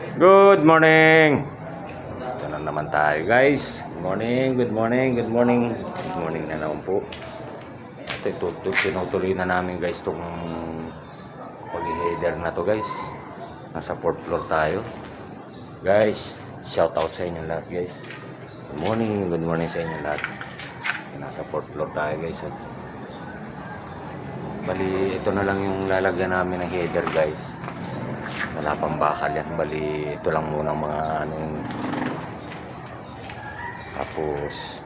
Good morning! Ito na naman tayo guys. Good morning, good morning, good morning. Good morning na naman po. Ito, tinutuloy na namin guys itong pag-header na to guys. Nasa 4th floor tayo. Guys, shout out sa inyo lahat guys. Good morning sa inyo lahat. Nasa 4th floor tayo guys. Bali, ito na lang yung lalagyan namin ng header guys. Wala pang bakal yan. Bali, ito lang muna mga tapos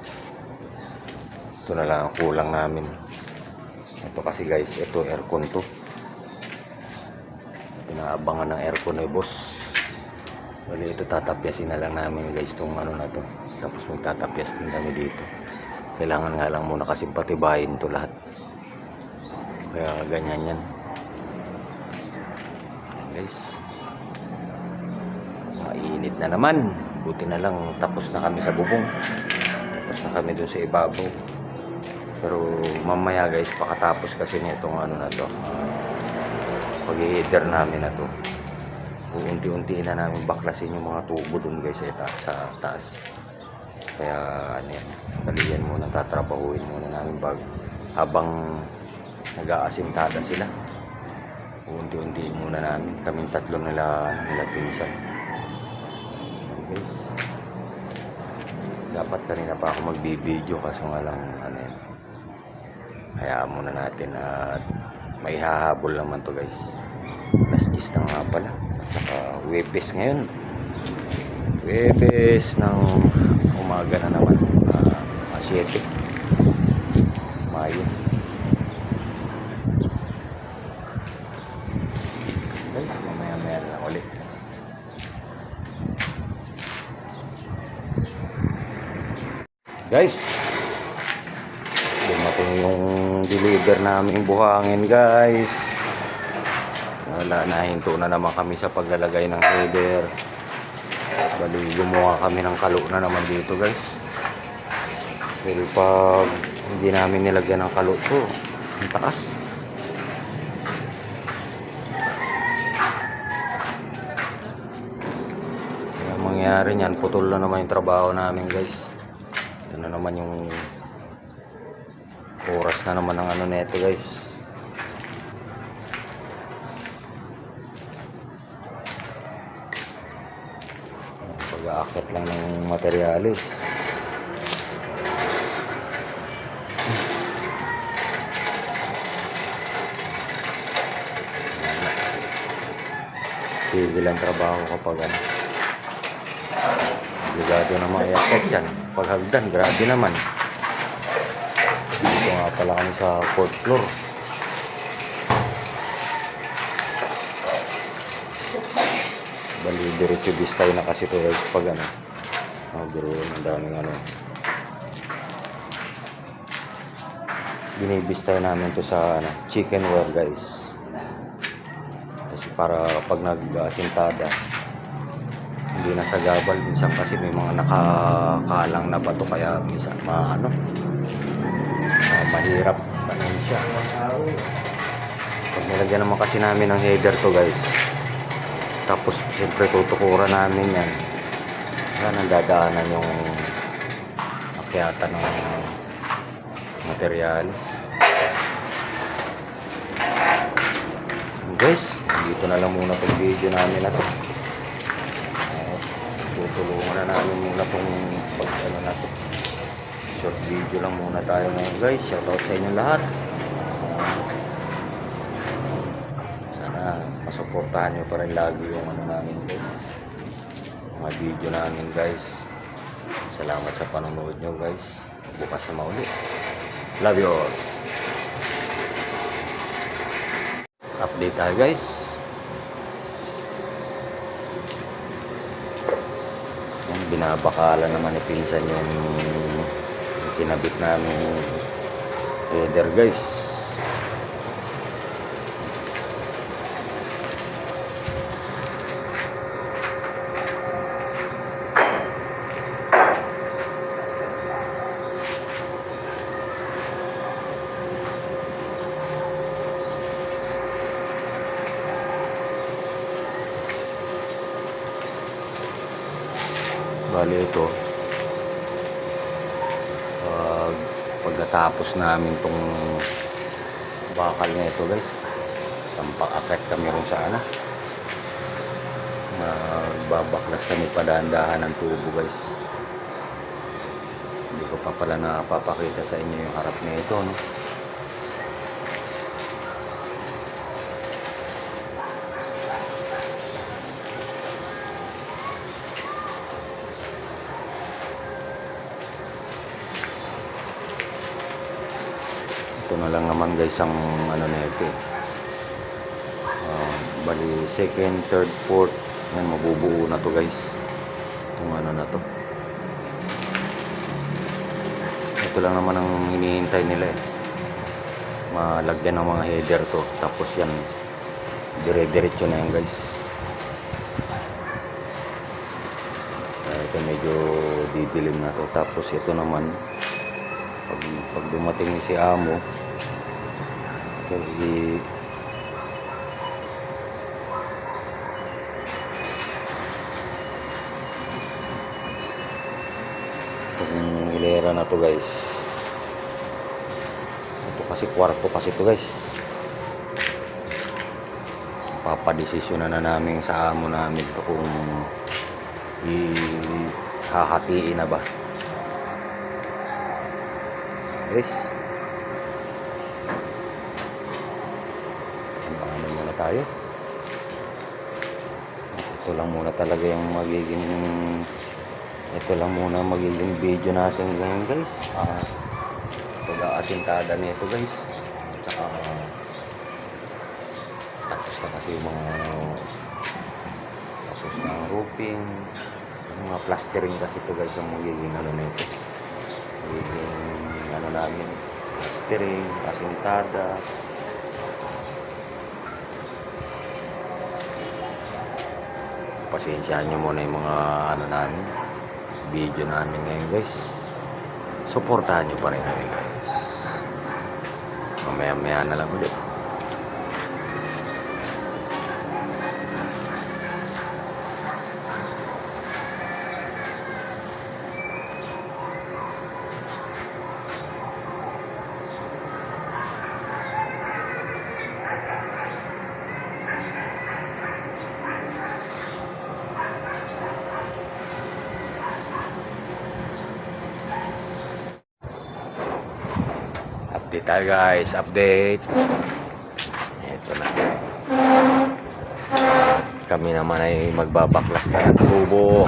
ito na lang ang kulang namin. Ito kasi guys, ito aircon to. Pinaabangan ng aircon ni boss. Bali, ito tatapyasin na lang namin guys itong na to. Tapos magtatapyas din kami dito. Kailangan nga lang muna kasi patibayin to lahat. Kaya ganyan yan guys. Mainit na naman. Buti na lang tapos na kami sa bubong. Tapos na kami dun sa ibabaw. Pero mamaya guys, pakatapos kasi nitong na to, pag-header namin na to, unti-unti na namin baklasin yung mga tubo dun guys sa taas. Kaya yan, dalihan muna, tatrabahuin muna namin habang nag-aasintada sila. Unti-unti muna namin, kaming tatlo nila pinsan guys. Dapat kanina pa ako magbibideo kaso nga lang hayaan muna natin at may hahabol naman to guys. Alas 10 na nga pala at saka Webes ngayon, Webes ng umaga na naman, 7 Mayo guys. Mamaya na lang ulit guys. Dumating yung deliver naming buhangin guys. Wala, nahinto na naman kami sa paglalagay ng header. Bali, gumawa kami ng kalo na naman dito guys. Pero pag hindi namin nilagyan ng kalo to, ang taas. Ang mangyari niyan, putol na naman yung trabaho namin guys. Ito na naman yung oras na naman ng neto guys. Pag-aakit lang ng materialis. Tigil ang trabaho kapag obligado naman i-akit yan. Pag hagdan, grabe naman. Dito nga pala kami sa 4th floor. Bali, diretso bistay na kasi to guys pag biro, ang daming binibistay namin to sa chicken wire guys. Kasi para pag nag-asintada hindi na sa gabal. Minsan kasi may mga nakakalang na bato kaya minsan mahirap siya. Pag nilagyan naman kasi namin ng header to guys, tapos siyempre tutukuran namin yan, yan dadaanan yung akyatan ng materialis guys. Dito na lang muna itong video namin na to. Tutulungan na namin muna itong na to. Short video lang muna tayo ngayon guys. Shoutout sa inyo lahat. Sana masuportahan nyo pa rin lagi yung namin guys, mga video namin guys. Salamat sa panonood nyo guys. Bukas na mauli. Love you all. Update tayo guys. Binabakala naman ni pinsan yung kinabit namin header guys. Bali ito, pagkatapos namin tong bakal na ito guys, sampak akit kami rin sa ano, magbabaklas kami padahan-dahan ng tubo guys. Hindi ko pa pala napapakita sa inyo yung harap na ito, no? Ito na lang naman guys ang ano na ito, bali second, third, fourth, yan mabubuo na to guys, itong ano na to. Ito lang naman ang hinihintay nila eh, malagyan ng mga header to, tapos yan dire-diretso na yan guys. Ito medyo didilim na to, tapos ito naman pag dumating si amo kasi itong hilera na to guys, ito kasi kwarto kasi to guys, papadesisyon na namin sa amo namin ito kung ihahatiin na ba guys. Ano muna tayo, ito lang muna talaga yung magiging, ito lang muna magiging video natin ngayon guys. Pag-aasintada nito guys, tsaka tapos na kasi yung mga tapos na ang roofing, yung mga plastering kasi ito guys ang magiging ano nito, magiging ano namin, plastering, asintada. Pasensyahan nyo muna yung mga ano namin, video namin ngayon guys. Suportahan nyo pa rin namin guys, mamaya na lang ulit. Update tayo guys, update. Ito na, kami naman ay magbabaklas na ng tubo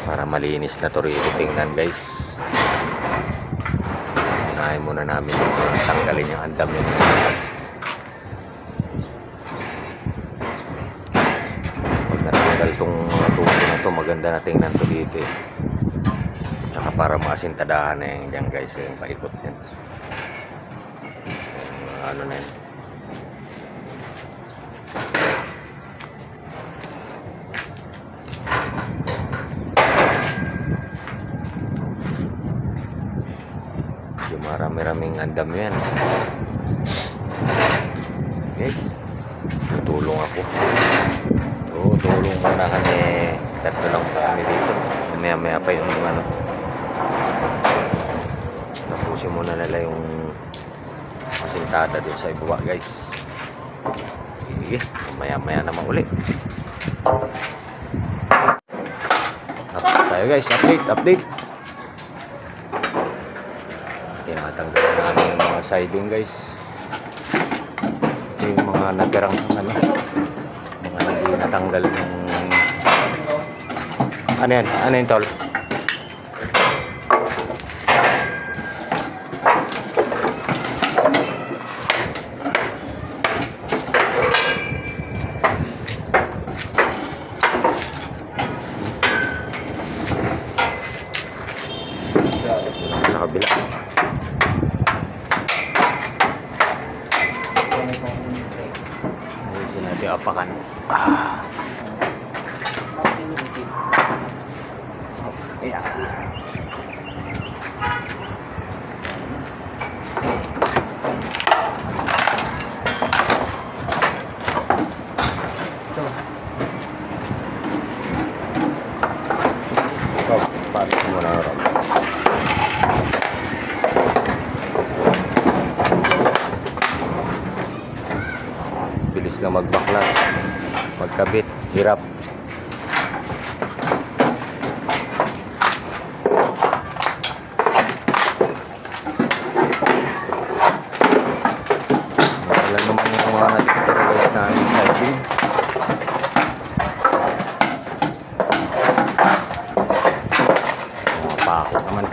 para malinis na to rito tingnan guys. Unahin muna namin tanggalin yung andam yun guys. Pag natanggal tong tubo na to, maganda na tingnan to dito eh. Tsaka para maasintadahan na yan dyan guys, yung paikot yan, ano na yan. Yung marami-raming andam yan guys. Tutulong ako, tulong muna kami, tatlo lang sa kami dito, maya pa yung ano, tapusin muna nila yung asintada doon sa ibaba guys. Sige, maya naman ulit. Update tayo guys, update. Tinatanggalan namin yung mga siding guys. Ito yung mga natirang ano, mga hindi natanggal yung ano yan tol. Sa kabila. Ayusin natin apakan. Ayan. Kabit, hirap. Wala naman yung mga nag-terrorize namin sa atin. Mga pako naman.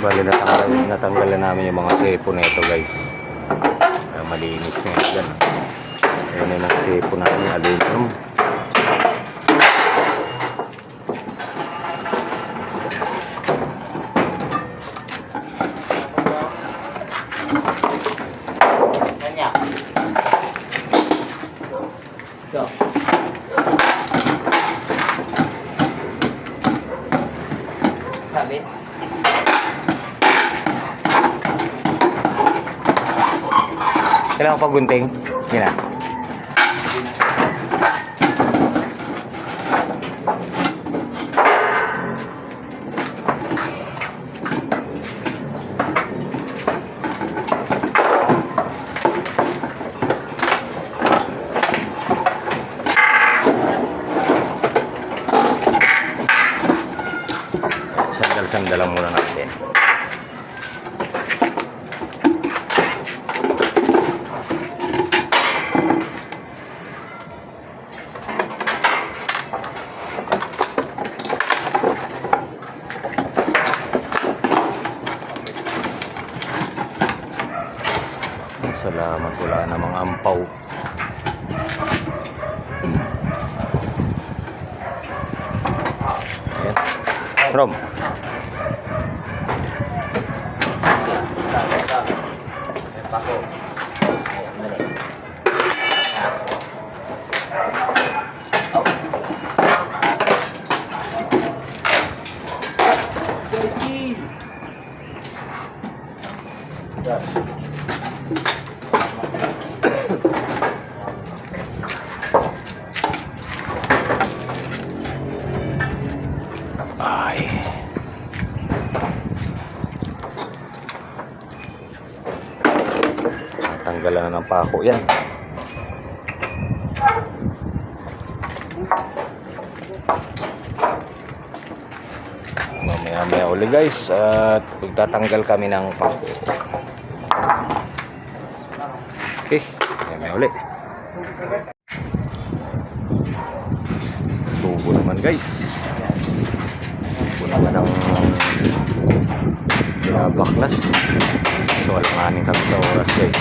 Bali natanggalan namin yung mga sepo na ito guys. Malinis na yan. Ayan na yung sepo namin, aluminum. Sabit. Kailangan ko pagunting. Yan na. Sandal-sandalan muna natin. Salamat, wala na mga ampaw. Ayan. Rom. Ay. Tanggalan na ng pako yan. Mamaya uli guys at magtatanggal kami ng pako. Okay, mamaya uli. Tubo naman guys. Naman ang baklas. So alanganin kami sa oras guys.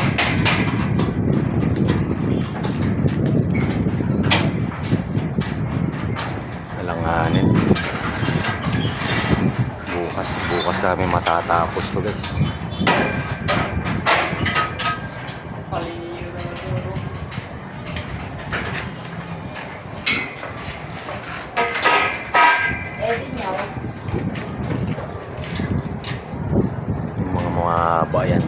Alanganin. Bukas kami matatapos to guys. Mga bayan.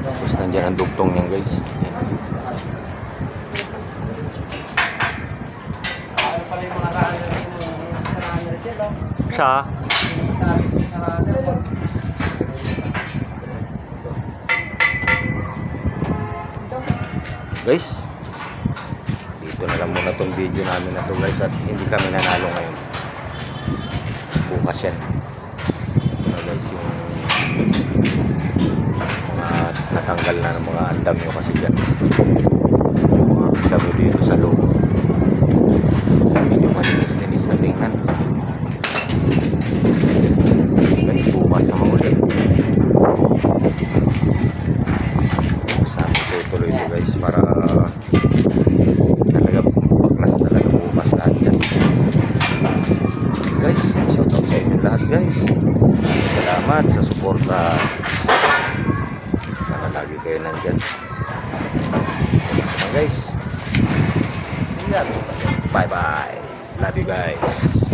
Tapos nandiyan ang dugtong niyan guys. Sa? Guys, dito na lang muna tong video namin na to guys at hindi kami nanalo ngayon. Bukas yan. Guys, yung mga natanggal na ng mga andam nyo kasi dyan mga andam nyo dito sa loob medyo maninis-ninis na tingnan guys. Bukas naman ulit, bukas namin tutuloy ito guys para talaga baklas talaga bukas lahat yan guys. Shout out sa inyo lahat guys. Salamat sa suporta. Sana lagi kayo nandyan. Guys. Bye bye. Love you guys.